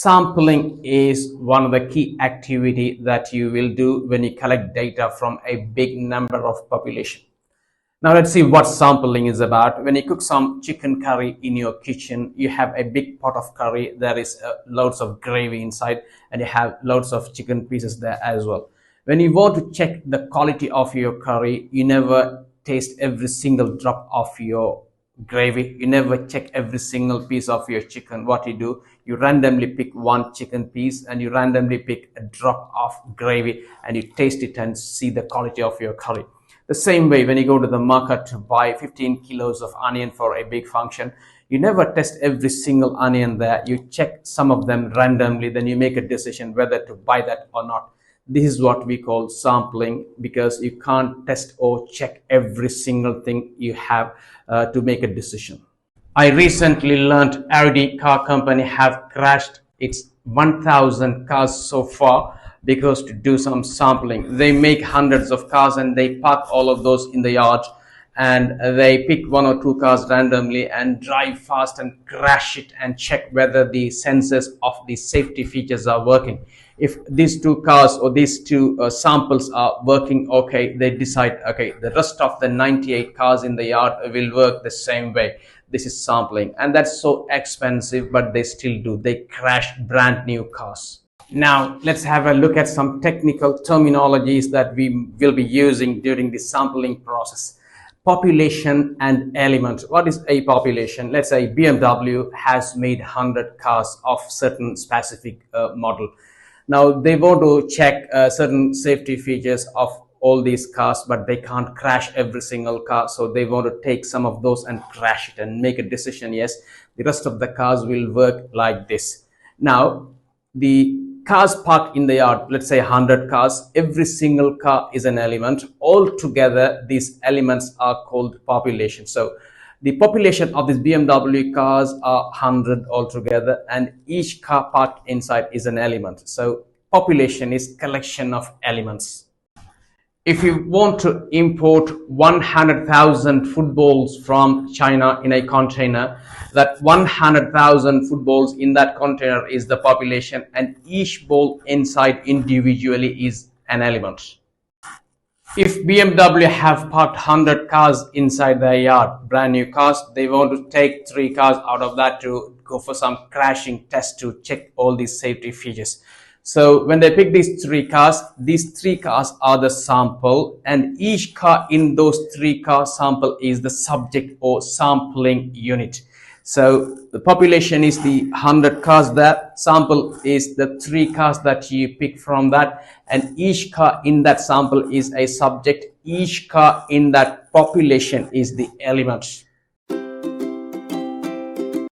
Sampling is one of the key activity that you will do when you collect data from a big number of population. Now let's see what sampling is about. When you cook some chicken curry in your kitchen, you have a big pot of curry. There is loads of gravy inside and you have loads of chicken pieces there as well. When you want to check the quality of your curry, you never taste every single drop of your gravy. You never check every single piece of your chicken. What you do, you randomly pick one chicken piece and you randomly pick a drop of gravy and you taste it and see the quality of your curry. The same way, when you go to the market to buy 15 kilos of onion for a big function, you never test every single onion there. You check some of them randomly, then you make a decision whether to buy that or not. This is what we call sampling, because you can't test or check every single thing you have to make a decision. I recently learned Audi car company have crashed its 1,000 cars so far because to do some sampling. They make hundreds of cars and they park all of those in the yard and they pick one or two cars randomly and drive fast and crash it and check whether the sensors of the safety features are working. If these two cars or these two samples are working okay, they decide, okay, the rest of the 98 cars in the yard will work the same way. This is sampling, and that's so expensive, but they still do. They crash brand new cars. Now let's have a look at some technical terminologies that we will be using during the sampling process. Population and element. What is a population? Let's say BMW has made 100 cars of certain specific model. Now they want to check certain safety features of all these cars, but they can't crash every single car, so they want to take some of those and crash it and make a decision, yes, the rest of the cars will work like this. Now the cars parked in the yard, let's say 100 cars, every single car is an element. All together these elements are called population. So the population of these BMW cars are 100 altogether, and each car parked inside is an element. So population is collection of elements. If you want to import 100,000 footballs from China in a container, that 100,000 footballs in that container is the population, and each ball inside individually is an element. If BMW have parked 100 cars inside their yard, brand new cars, they want to take 3 cars out of that to go for some crashing test to check all these safety features. So when they pick these 3 cars are the sample, and each car in those 3 car sample is the subject or sampling unit. So the population is the 100 cars there, sample is the 3 cars that you pick from that, and each car in that sample is a subject, each car in that population is the element.